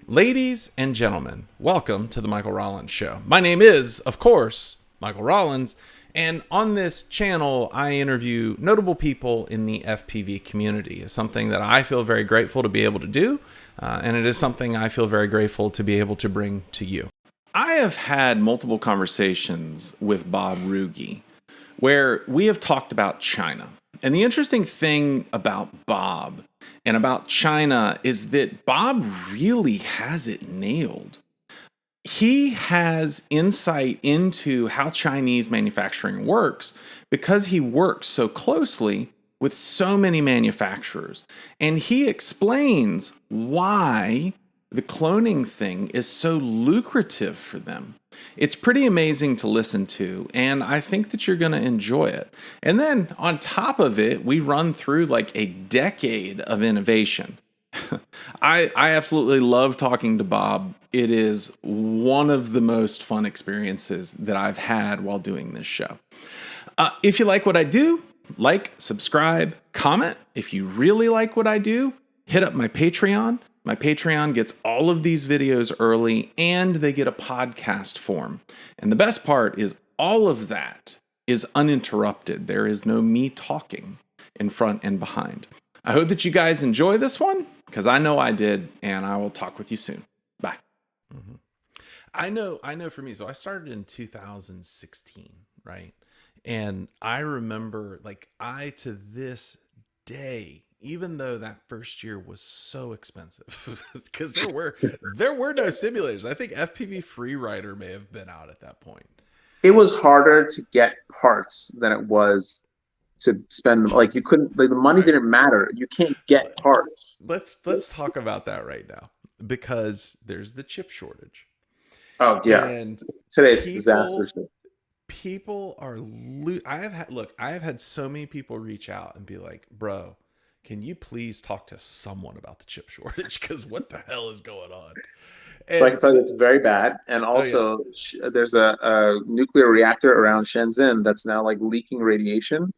Ladies and gentlemen, welcome to the Michael Rollins Show. My name is, of course, Michael Rollins, and on this channel, I interview notable people in the FPV community. It's something that I feel very grateful to be able to do, and it is something I feel very grateful to be able to bring to you. I have had multiple conversations with Bob ROOGI where we have talked about China. And the interesting thing about Bob and about China is that Bob really has it nailed. He has insight into how Chinese manufacturing works because he works so closely with so many manufacturers. And he explains why the cloning thing is so lucrative for them. It's pretty amazing to listen to, and I think that you're going to enjoy it. And then on top of it, we run through like a decade of innovation. I absolutely love talking to Bob. It is one of the most fun experiences that I've had while doing this show. If you like what I do, like, subscribe, comment. If you really like what I do, hit up my Patreon. My Patreon gets all of these videos early, and they get a podcast form. And the best part is all of that is uninterrupted. There is no me talking in front and behind. I hope that you guys enjoy this one, because I know I did, and I will talk with you soon. Bye. Mm-hmm. I know for me, so I started in 2016, right? And I remember, to this day, even though that first year was so expensive, because there were no simulators. I think FPV Freerider may have been out at that point. It was harder to get parts than it was to spend. Like you couldn't, like the money didn't matter. You can't get parts. Let's talk about that right now, because there's the chip shortage. Oh yeah, and today it's disastrous. People are. I have had so many people reach out and be like, "Bro, can you please talk to someone about the chip shortage? Because what the hell is going on?" So I can tell you it's very bad. And also, there's a nuclear reactor around Shenzhen that's now like leaking radiation.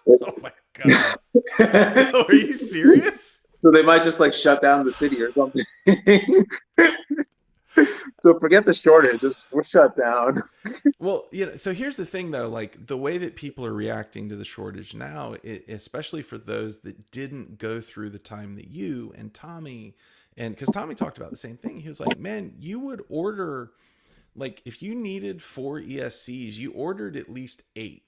Oh my God. Are you serious? So they might just like shut down the city or something. So forget the shortage, we're shut down. Well, so here's the thing though, like the way that people are reacting to the shortage now, especially for those that didn't go through the time that you and Tommy, and because Tommy talked about the same thing, he was like, man, you would order, like if you needed 4 ESCs, you ordered at least 8.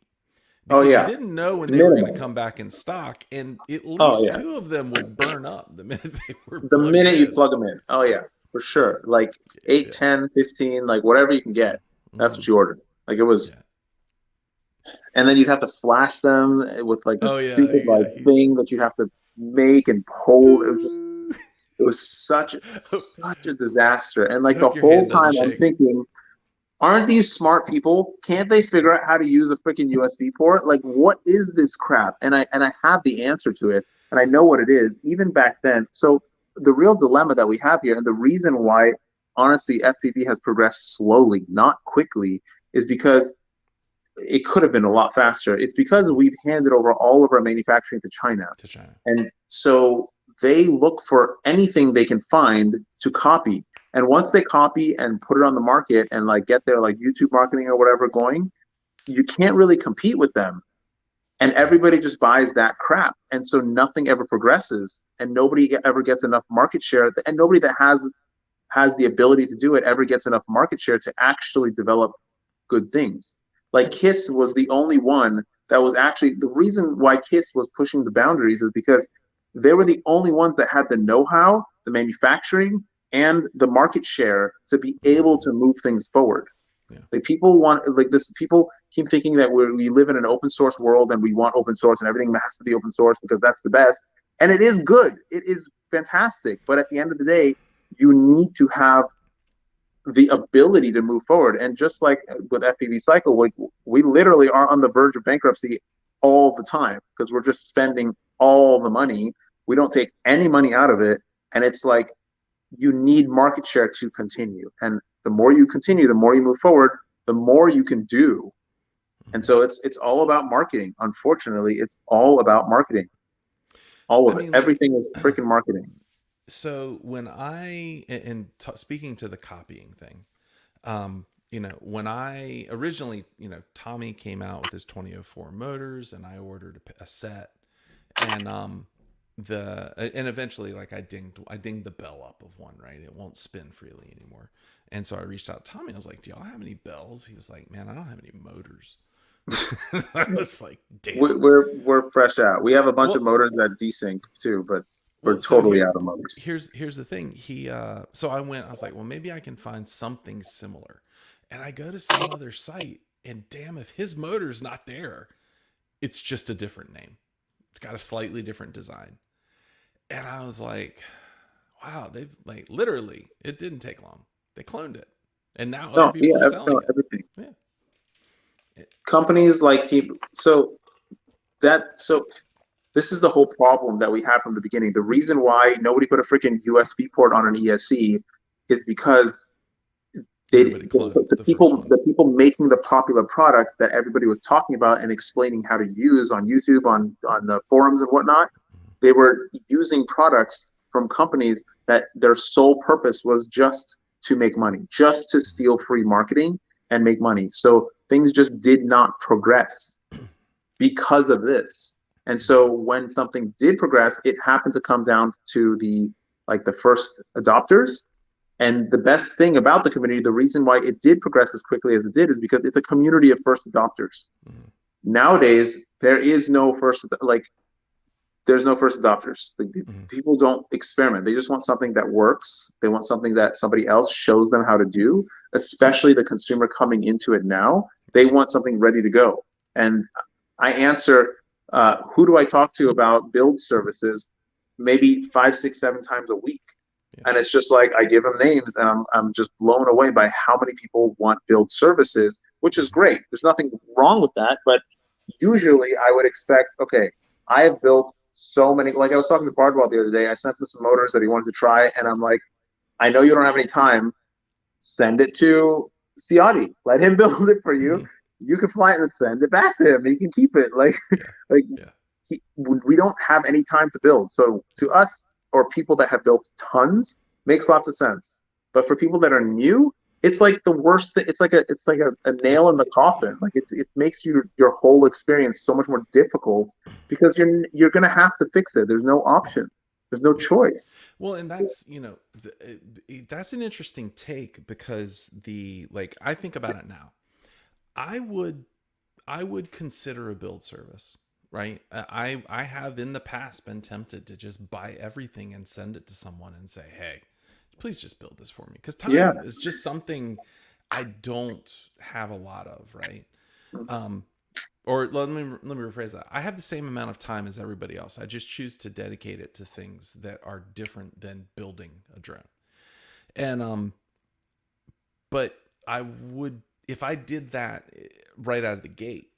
Because you didn't know when they were going to come back in stock, and at least 2 of them would burn up the minute they were the minute you plug them in. Oh yeah, for sure. Like 8, 10, 15, like whatever you can get. That's what you ordered. Like it was, and then you'd have to flash them with like this stupid thing that you'd have to make and hold. It was such a disaster. And like the whole time I'm thinking, aren't these smart people? Can't they figure out how to use a freaking USB port? Like, what is this crap? And I have the answer to it, and I know what it is, even back then. So the real dilemma that we have here, and the reason why, honestly, FPV has progressed slowly, not quickly, is because it could have been a lot faster. It's because we've handed over all of our manufacturing to China. And so they look for anything they can find to copy. And once they copy and put it on the market and like get their like YouTube marketing or whatever going, you can't really compete with them. And everybody just buys that crap. And so nothing ever progresses, and nobody ever gets enough market share. And nobody that has the ability to do it ever gets enough market share to actually develop good things. Like KISS was the only one that was actually, the reason why KISS was pushing the boundaries is because they were the only ones that had the know-how, the manufacturing, and the market share to be able to move things forward. Like people want, like this, people keep thinking that we live in an open source world and we want open source and everything has to be open source because that's the best. And it is good. It is fantastic. But at the end of the day, you need to have the ability to move forward. And just like with FPV Cycle, we literally are on the verge of bankruptcy all the time because we're just spending all the money. We don't take any money out of it. And it's like, you need market share to continue. And the more you continue, the more you move forward, the more you can do. And so it's all about marketing. Unfortunately, it's all about marketing. All of it. Everything is freaking marketing. So when speaking to the copying thing, when I originally, Tommy came out with his 2004 motors, and I ordered a set, and and eventually, like, I dinged the bell up of one, right? It won't spin freely anymore. And so I reached out to Tommy. I was like, "Do y'all have any bells?" He was like, "Man, I don't have any motors." I was like, "Damn." We're fresh out. We have a bunch of Well, motors that desync too, but we're so totally out of motors. here's the thing. So I was like, well, maybe I can find something similar. And I go to some other site, and damn, if his motor's not there, it's just a different name. It's got a slightly different design. And I was like, wow, they've, like, literally, it didn't take long. They cloned it. And now other No, people yeah, are selling no, it. everything. Yeah. Companies like so this is the whole problem that we had from the beginning. The reason why nobody put a freaking USB port on an ESC is because Everybody cloned the first one. the people making the popular product that everybody was talking about and explaining how to use on YouTube, on the forums and whatnot, they were using products from companies that their sole purpose was just to make money, just to steal free marketing and make money. So things just did not progress because of this. And so when something did progress, it happened to come down to the first adopters. And the best thing about the community, the reason why it did progress as quickly as it did, is because it's a community of first adopters. Mm-hmm. Nowadays, there's no first adopters. Mm-hmm. People don't experiment. They just want something that works. They want something that somebody else shows them how to do, especially the consumer coming into it now. They want something ready to go. And I answer, who do I talk to about build services? Maybe 5, 6, 7 times a week. Yeah. And it's just like I give them names, and I'm just blown away by how many people want build services, which is great. There's nothing wrong with that. But usually I would expect, okay, I have built so many. Like I was talking to Bardwell the other day. I sent him some motors that he wanted to try, and I'm like, I know you don't have any time. Send it to Ciotti. Let him build it for you. Mm-hmm. You can fly it and send it back to him. He can keep it. We don't have any time to build. So to us, or people that have built tons, makes lots of sense. But for people that are new, it's like the worst thing. It's like a nail in the coffin. Like it makes your whole experience so much more difficult because you're gonna have to fix it. There's no option. There's no choice. Well, and that's that's an interesting take, because I think about it now. I would consider a build service, right? I have in the past been tempted to just buy everything and send it to someone and say, hey, please just build this for me. Because time is just something I don't have a lot of, right? Or let me rephrase that. I have the same amount of time as everybody else. I just choose to dedicate it to things that are different than building a drone. And but I would, if I did that right out of the gate,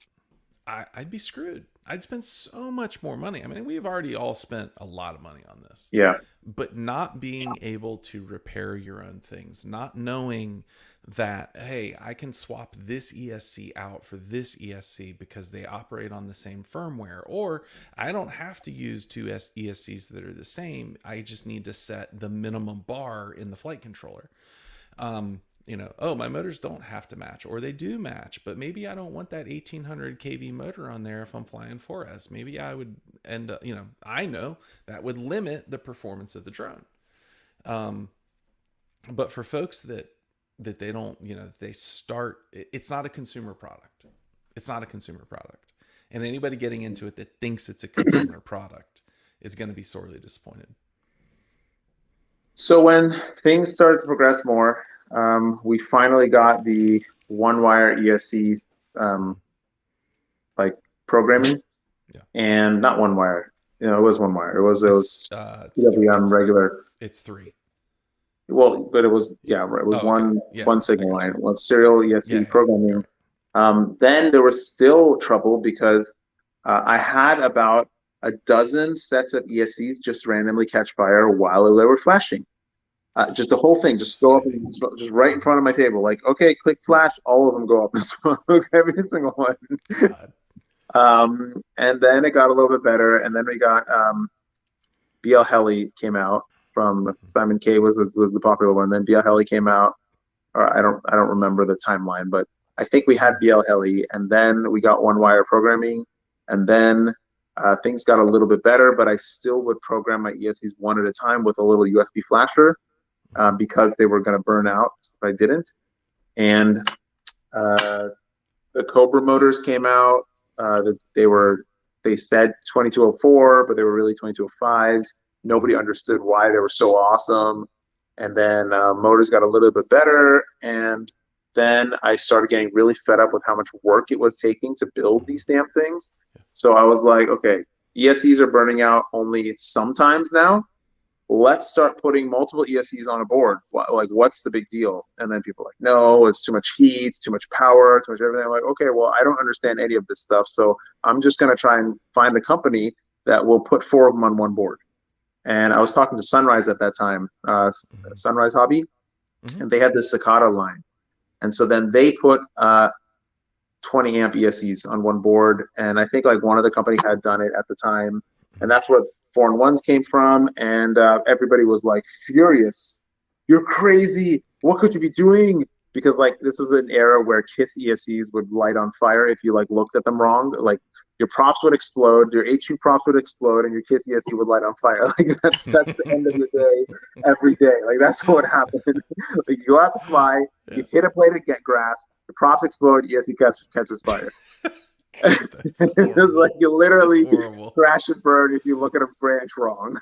I'd be screwed. I'd spend so much more money. I mean, we've already all spent a lot of money on this. Yeah. But not being able to repair your own things, not knowing that, hey, I can swap this ESC out for this ESC because they operate on the same firmware, or I don't have to use two ESCs that are the same. I just need to set the minimum bar in the flight controller. Oh, my motors don't have to match, or they do match, but maybe I don't want that 1800 kV motor on there if I'm flying 4S. Maybe I would end up, I know that would limit the performance of the drone. But for folks that they don't, they start, it's not a consumer product. It's not a consumer product. And anybody getting into it that thinks it's a consumer product is going to be sorely disappointed. So when things started to progress more, we finally got the one-wire ESC programming, and not one wire. It was one wire. It was regular. It's 3. Well, but it was one signal line, one serial ESC programming. Then there was still trouble because I had about a dozen sets of ESCs just randomly catch fire while they were flashing. Just the whole thing, just go up and just right in front of my table. Like, okay, click flash, all of them go up in smoke, every single one. And then it got a little bit better, and then we got BL Heli came out, from Simon K was the popular one. Then BL Heli came out. Or I don't remember the timeline, but I think we had BL Heli, and then we got one wire programming, and then things got a little bit better. But I still would program my ESCs one at a time with a little USB flasher because they were going to burn out if I didn't. And the Cobra motors came out. They said 2204, but they were really 2205s. Nobody understood why they were so awesome. And then motors got a little bit better. And then I started getting really fed up with how much work it was taking to build these damn things. So I was like, okay, ESCs are burning out only sometimes now. Let's start putting multiple ESCs on a board. Like, what's the big deal? And then people are like, no, it's too much heat, it's too much power, too much everything. I'm like, okay, well, I don't understand any of this stuff. So I'm just going to try and find a company that will put 4 of them on one board. And I was talking to Sunrise at that time, Sunrise Hobby, and they had this Cicada line. And so then they put 20 amp ESCs on one board. And I think like one of the company had done it at the time. And that's where 4-in-1s came from. And everybody was like furious. You're crazy. What could you be doing? Because like this was an era where KISS ESCs would light on fire if you like looked at them wrong. Like your props would explode, your HU props would explode, and your KISS ESC would light on fire. Like that's the end of your day every day. Like that's what happened. Like you go out to fly, you hit a blade to get grass, the props explode, ESC catches fire. It was like you literally crash and burn if you look at a branch wrong.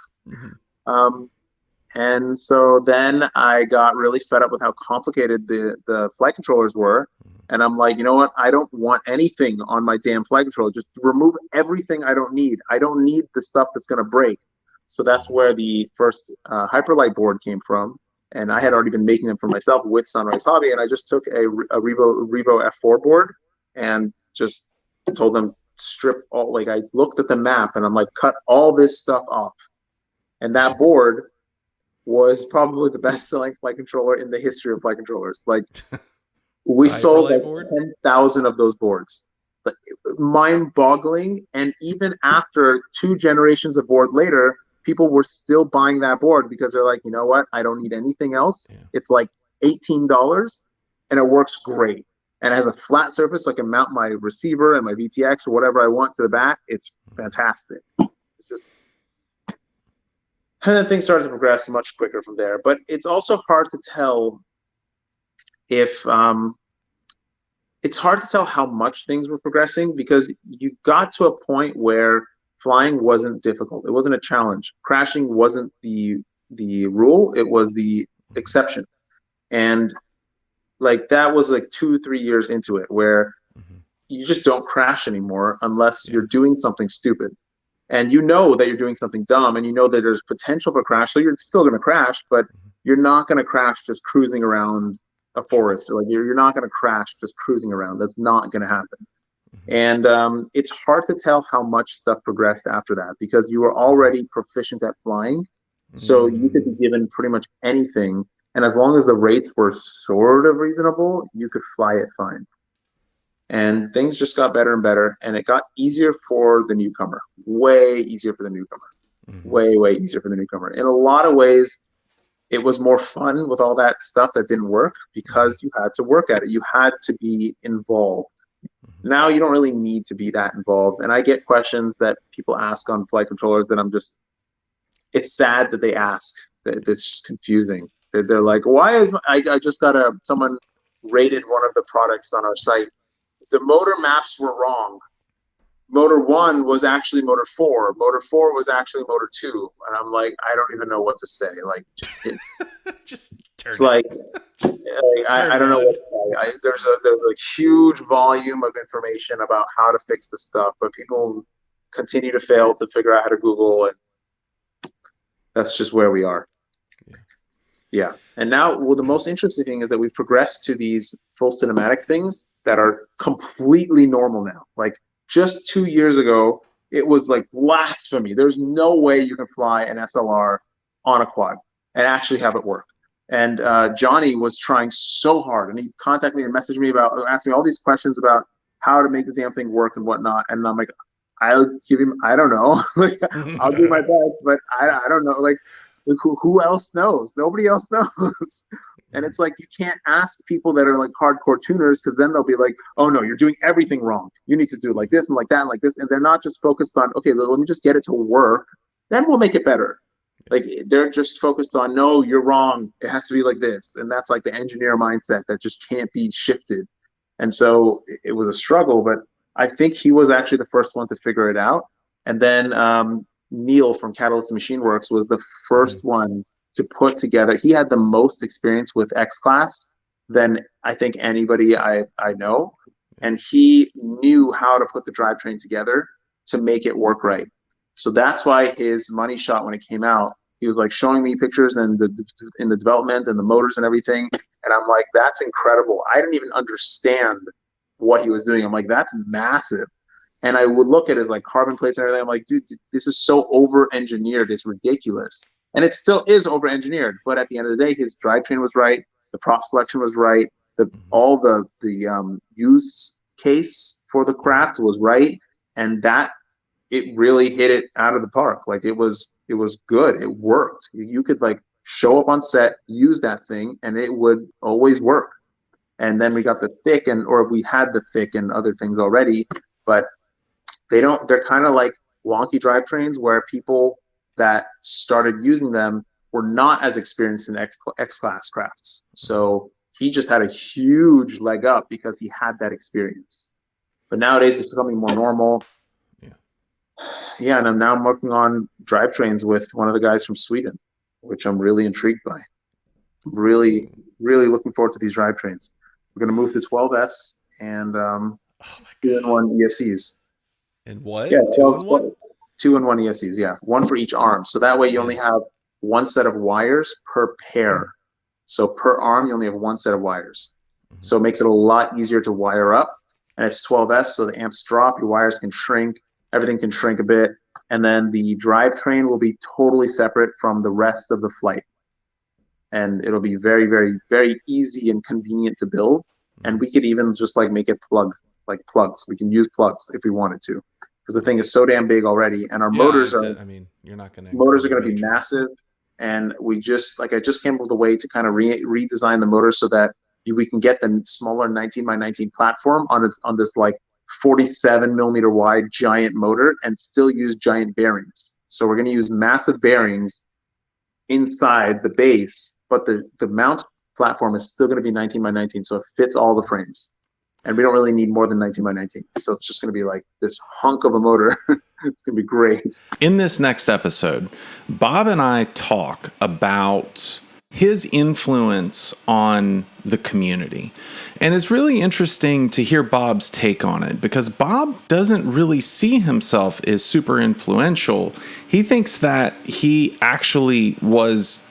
And so then I got really fed up with how complicated the flight controllers were. And I'm like, you know what? I don't want anything on my damn flight controller. Just remove everything I don't need. I don't need the stuff that's going to break. So that's where the first Hyperlite board came from. And I had already been making them for myself with Sunrise Hobby. And I just took a Revo F4 board and just told them strip all, like I looked at the map and I'm like, cut all this stuff off. And that board was probably the best-selling flight controller in the history of flight controllers. Like, we sold like 10,000 of those boards. Like, mind-boggling. And even after 2 generations of board later, people were still buying that board because they're like, you know what? I don't need anything else. Yeah. It's like $18, and it works great. And it has a flat surface, so I can mount my receiver and my VTX or whatever I want to the back. It's fantastic. And then things started to progress much quicker from there. But it's also hard to tell if it's hard to tell how much things were progressing because you got to a point where flying wasn't difficult. It wasn't a challenge. Crashing wasn't the rule. It was the exception. And like that was like 2-3 years into it where you just don't crash anymore unless you're doing something stupid. And you know that you're doing something dumb and you know that there's potential for crash. So you're still going to crash, but you're not going to crash just cruising around a forest. Or like you're not going to crash just cruising around. That's not going to happen. And it's hard to tell how much stuff progressed after that because you were already proficient at flying. So you could be given pretty much anything. And as long as the rates were sort of reasonable, you could fly it fine. And things just got better and better, and it got easier for the newcomer. Way easier for the newcomer. Way, way easier for the newcomer. In a lot of ways, it was more fun with all that stuff that didn't work because you had to work at it. You had to be involved. Now you don't really need to be that involved. And I get questions that people ask on flight controllers that it's sad that they ask. That it's just confusing. They're like, why is I just got someone rated one of the products on our site. The motor maps were wrong. Motor 1 was actually motor 4. Motor 4 was actually motor 2. And I'm like, I don't even know what to say. Like, just it's like, I don't know what to say. There's a huge volume of information about how to fix the stuff, but people continue to fail to figure out how to Google, and that's just where we are. Yeah. And now, well, the most interesting thing is that we've progressed to these full cinematic things that are completely normal now. Like just 2 years ago, it was like blasphemy. There's no way you can fly an SLR on a quad and actually have it work. And Johnny was trying so hard, and he contacted me and messaged me asking me all these questions about how to make the damn thing work and whatnot. And I'm like, I'll give him, I don't know. Like, I'll do my best, but I don't know. Like, Like, who else knows? Nobody else knows. And it's like you can't ask people that are like hardcore tuners because then they'll be like, oh no, you're doing everything wrong. You need to do it like this and like that and like this. And they're not just focused on, okay, let me just get it to work. Then we'll make it better. Like they're just focused on, no, you're wrong. It has to be like this. And that's like the engineer mindset that just can't be shifted. And so it was a struggle, but I think he was actually the first one to figure it out. And then Neil from Catalyst Machine Works was the first one to put together. He had the most experience with X-Class than I think anybody I know. And he knew how to put the drivetrain together to make it work right. So that's why his money shot when it came out, he was like showing me pictures and in the development and the motors and everything. And I'm like, that's incredible. I didn't even understand what he was doing. I'm like, that's massive. And I would look at his like carbon plates and everything. I'm like, dude, this is so over-engineered. It's ridiculous. And it still is over-engineered. But at the end of the day, his drivetrain was right. The prop selection was right. All the use case for the craft was right. And that, it really hit it out of the park. Like it was good. It worked. You could like show up on set, use that thing, and it would always work. And then we got the thick or we had the thick and other things already, but they're kind of like wonky drivetrains where people that started using them were not as experienced in X-Class crafts. So he just had a huge leg up because he had that experience. But nowadays it's becoming more normal. Yeah, and I'm working on drivetrains with one of the guys from Sweden, which I'm really intrigued by. Really, really looking forward to these drivetrains. We're going to move to 12S and 2-in-1 ESCs. And what? Yeah, 2-in-1? 2-in-1 ESCs, yeah. One for each arm. So that way you only have one set of wires per pair. So per arm, you only have one set of wires. So it makes it a lot easier to wire up. And it's 12S, so the amps drop, your wires can shrink. Everything can shrink a bit, and then the drivetrain will be totally separate from the rest of the flight. And it'll be very, very, very easy and convenient to build. And we could even just like make it plugs. We can use plugs if we wanted to, because the thing is so damn big already. And our motors are, you're not going to. Motors are going to be massive. And I just came up with a way to kind of redesign the motor so that we can get the smaller 19x19 platform on this like 47 millimeter wide giant motor and still use giant bearings. So we're going to use massive bearings inside the base, but the mount platform is still going to be 19x19, so it fits all the frames. And we don't really need more than 19x19. So it's just going to be like this hunk of a motor. It's going to be great. In this next episode, Bob and I talk about his influence on the community. And it's really interesting to hear Bob's take on it because Bob doesn't really see himself as super influential. He thinks that he actually was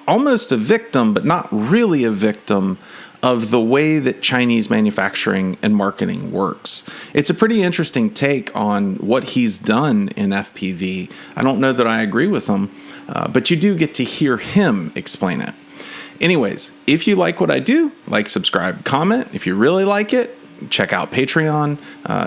almost a victim, but not really a victim of the way that Chinese manufacturing and marketing works. It's a pretty interesting take on what he's done in FPV. I don't know that I agree with him, but you do get to hear him explain it. Anyways, if you like what I do, like, subscribe, comment. If you really like it, check out Patreon.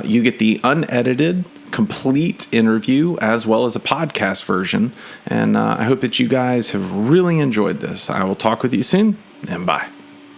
You get the unedited, complete interview as well as a podcast version. And I hope that you guys have really enjoyed this. I will talk with you soon, and bye.